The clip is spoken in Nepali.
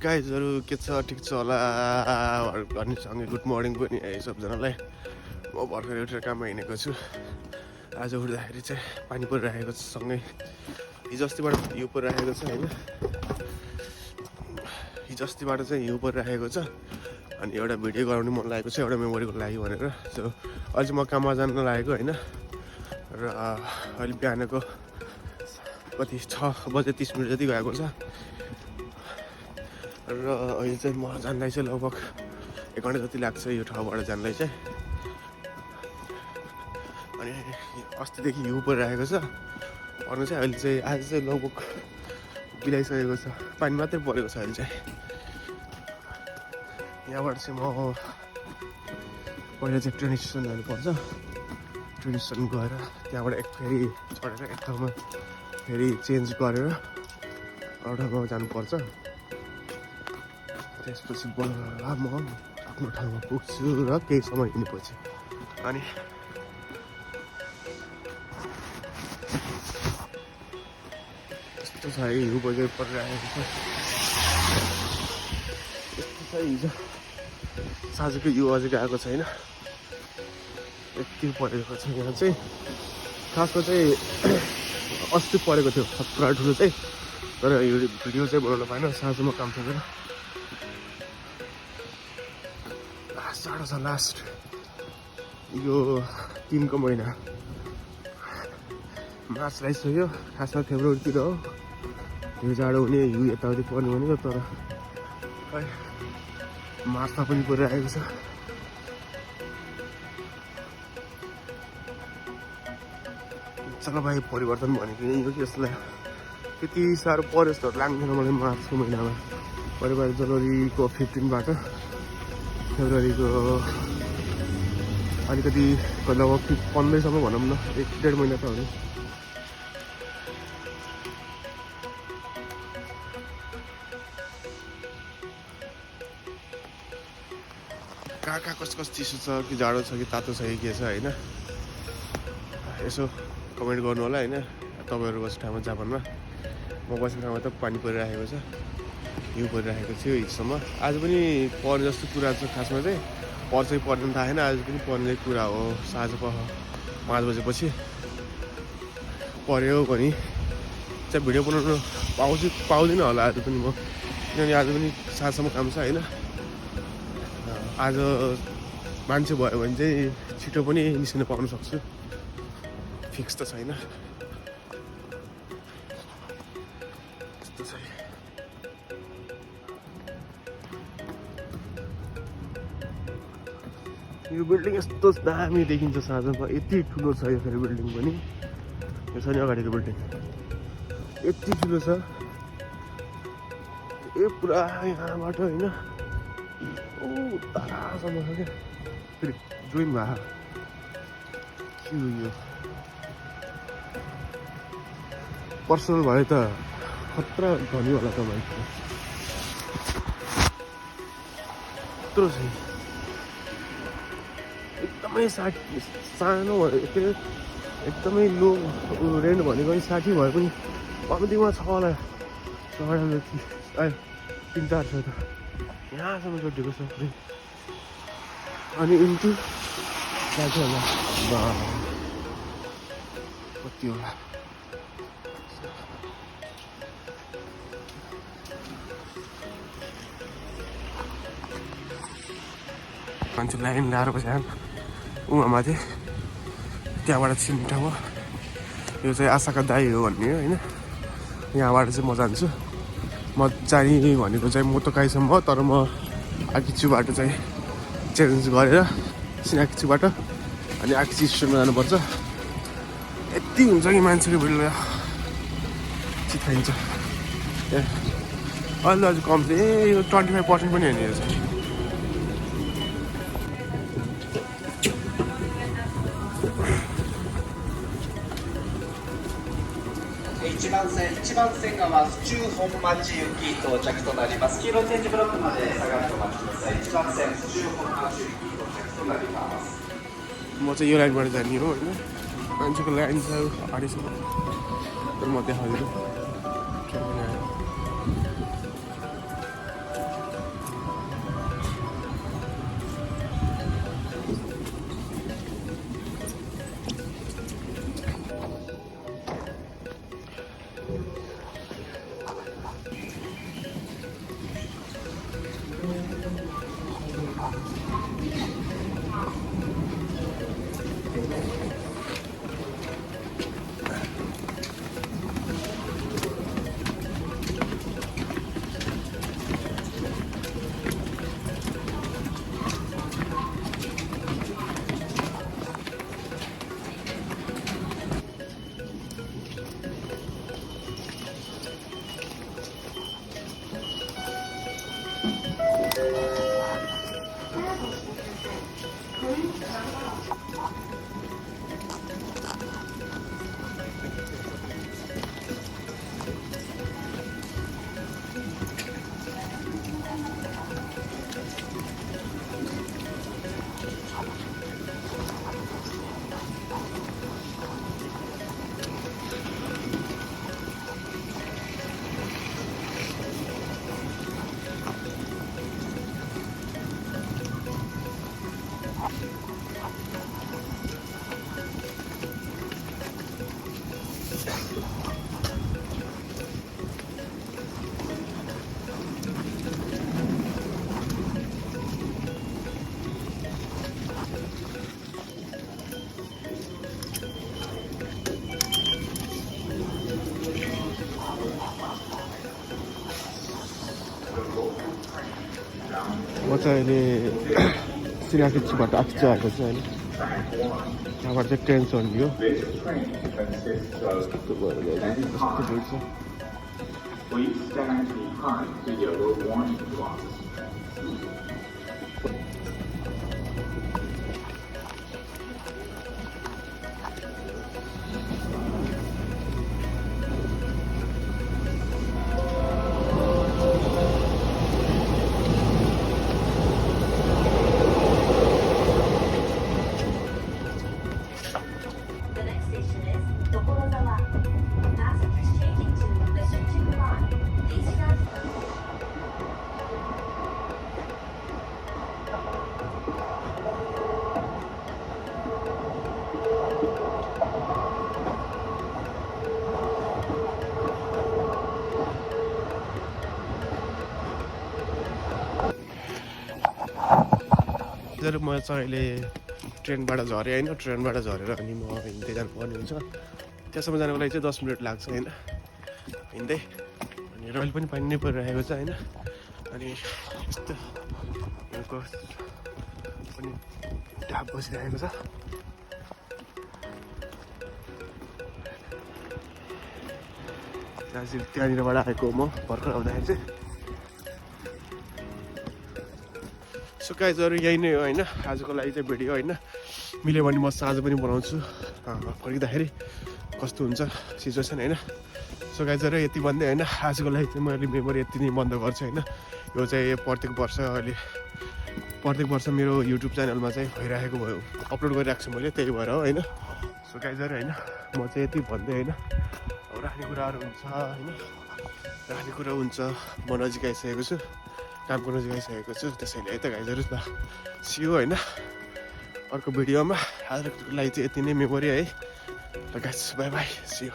गाइजहरू के छ ठिक छ होला अनि सँगै गुड मर्निङ पनि है सबजनालाई। म भर्खर उठेर काममा हिँडेको छु। आज उठ्दाखेरि चाहिँ पानी परिरहेको छ, सँगै हिजो अस्तिबाट हिउँ परिरहेको छ होइन। हिजो अस्तिबाट चाहिँ हिउँ परिरहेको छ अनि एउटा भिडियो गराउनु मन लागेको छ एउटा मेमोरीको लागि भनेर। सो अहिले चाहिँ म काममा जान लागेको होइन र अहिले बिहानको कति 6:30 जति गएको छ र अहिले चाहिँ म जान्दै चाहिँ लगभग 1 घन्टा जति लाग्छ यो ठाउँबाट जान्दै चाहिँ। अनि अस्तिदेखि हिउँ परिरहेको छ, पर्नु चाहिँ अहिले चाहिँ आज चाहिँ लगभग बिलाइसकेको छ, पानी मात्रै परेको छ अहिले चाहिँ। यहाँबाट चाहिँ म पहिला चाहिँ ट्रेन स्टेसन जानुपर्छ, ट्रेन स्टेसन गएर त्यहाँबाट एक फेरि चढेर एक ठाउँमा फेरि चेन्ज गरेर एउटा ठाउँमा जानुपर्छ। त्यसपछि बल्ल म आफ्नो ठाउँमा पुग्छु र केही समय हिँडेपछि। अनि यस्तो छ है हिउँ बजेर परिरहेको छ। यस्तो छ हिजो साँझको हिउँ अझै गएको छैन, यति परेको छ यहाँ चाहिँ। खासमा चाहिँ अस्ति परेको थियो खतरा ठुलो चाहिँ, तर यो भिडियो चाहिँ बनाउन पाएन, साँझमा काम सकेर। जाडो छ लास्ट यो 3 को महिना, मार्च लागिसक्यो, खासमा फेब्रुअरीतिर हो यो जाडो हुने, हिउँ यताउति पर्ने भनेको। तर खै मार्चमा पनि परिरहेको छ। जलवायु परिवर्तन भनेको यही हो कि यसलाई त्यति साह्रो पऱ्यो जस्तो लाग्दैन मलाई। मार्चको महिनामा परेको जनवरीको 15बाट फेब्रुअरीको अलिकति लगभग 15सम्म भनौँ न, 1-1.5 महिना त हो। कहाँ कस्तो चिसो छ कि जाडो छ कि तातो छ कि के छ होइन, यसो कमेन्ट गर्नु होला होइन। तपाईँहरू बस्ने ठाउँमा जापानमा, म बस्ने ठाउँमा त पानी परिरहेको छ, हिउँ परिरहेको थियो हिजोसम्म। आज पनि पर्ने जस्तो कुरा छ, खासमा चाहिँ पर्छ कि पर्दैन थाहा छैन। आज पनि पर्ने कुरा हो, साँझ 5 बजेपछि पऱ्यो भने चाहिँ भिडियो बनाउनु पाउँदिनँ होला आज पनि म, किनभने आज पनि साँझसम्म काम छ होइन। आज मान्छे भयो भने चाहिँ छिटो पनि निस्किन पाउन सक्छु, फिक्स त छैन। यस्तो छ यो बिल्डिङ, यस्तो दामी देखिन्छ साँझमा, यति ठुलो छ यो फेरि बिल्डिङ पनि। यो छ नि अगाडिको बिल्डिङ यति ठुलो छ, यो पुरा यहाँबाट होइन तारासम्म छ क्या। फेरि जोइन भए के हो यो, पर्सनल भयो त खतरा धनी होला तपाईँको। यत्रो छ एकदमै सानो भयो, एकदमै लो रेन्ट भनेको पनि 60 भए पनि कम्तीमा छ होला 3-4 छ त यहाँसम्म जोडिएको छ। अनि इन्टु 60 होला कति होला। मान्छे लाइन लगाएर बसेर उहाँ माथि त्यहाँबाट चिन्ने ठाउँमा यो चाहिँ आशाका दाई हो भन्ने होइन। यहाँबाट चाहिँ म जान्छु, म जाने भनेको चाहिँ मोटोकाईसम्म, तर म आकिचुबाट चाहिँ चेन्ज गरेर सिनाकिचुबाट अनि आकिची स्टेसनमा जानुपर्छ। यति हुन्छ कि मान्छेको भिड चिताइन्छ। अहिले अझ कम चाहिँ यो 25% पनि होइन यो चाहिँ।1番線が府中本町行き到着となります。黄色チェンジブロックまで下がってお待ちください。1番線府中本町行き到着となります。म चाहिँ यो लाइनबाट जाने हो होइन, मान्छेको लाइन छ अगाडिसम्म, तर म देखाउँदिनँ। म चाहिँ अहिले सिराकिचीबाट आएको आएको छु होइन यहाँबाट चाहिँ ट्रेन चढ्ने हो कस्तो भएर गयो कस्तो भिड छ Please stand behind the yellow warning box. The next station is Tokorozawa. Passengers changing to the Shinjuku line. Please transfer. म चाहिँ अहिले ट्रेनबाट झरेँ होइन ट्रेनबाट झरेर अनि म हिँड्दै जानुपर्ने हुन्छ त्यहाँसम्म जानुको लागि चाहिँ 10 मिनट लाग्छ होइन हिँड्दै अनि रहिले पनि पानी नै परिरहेको छ होइन अनि यस्तो यहाँको पनि ढाप बसिरहेको छ त्यहाँनिरबाट आएको म भर्खर आउँदाखेरि चाहिँ सो गाइजहरू यही नै हो होइन आजको लागि चाहिँ भिडियो होइन मिल्यो भने म साँझ पनि बनाउँछु फर्किँदाखेरि कस्तो हुन्छ सिचुएसन होइन सो गाइजहरू यति भन्दै होइन आजको लागि चाहिँ मैले मेमोरी यति नै बन्द गर्छु होइन यो चाहिँ प्रत्येक वर्ष मेरो युट्युब च्यानलमा चाहिँ भइरहेको भयो अपलोड गरिरहेको छु मैले त्यही भएर हो होइन सो गाइजहरू होइन म चाहिँ यति भन्दै होइन अब राख्ने कुराहरू हुन्छ होइन राख्ने कुरा हुन्छ म नजिक आइसकेको छु कामको नजिक आइसकेको छु त्यसैले है त गाइजहरू ल सियो होइन अर्को भिडियोमा आजको लागि चाहिँ यति नै मेमोरी है ल गाइज बाई बाई सियो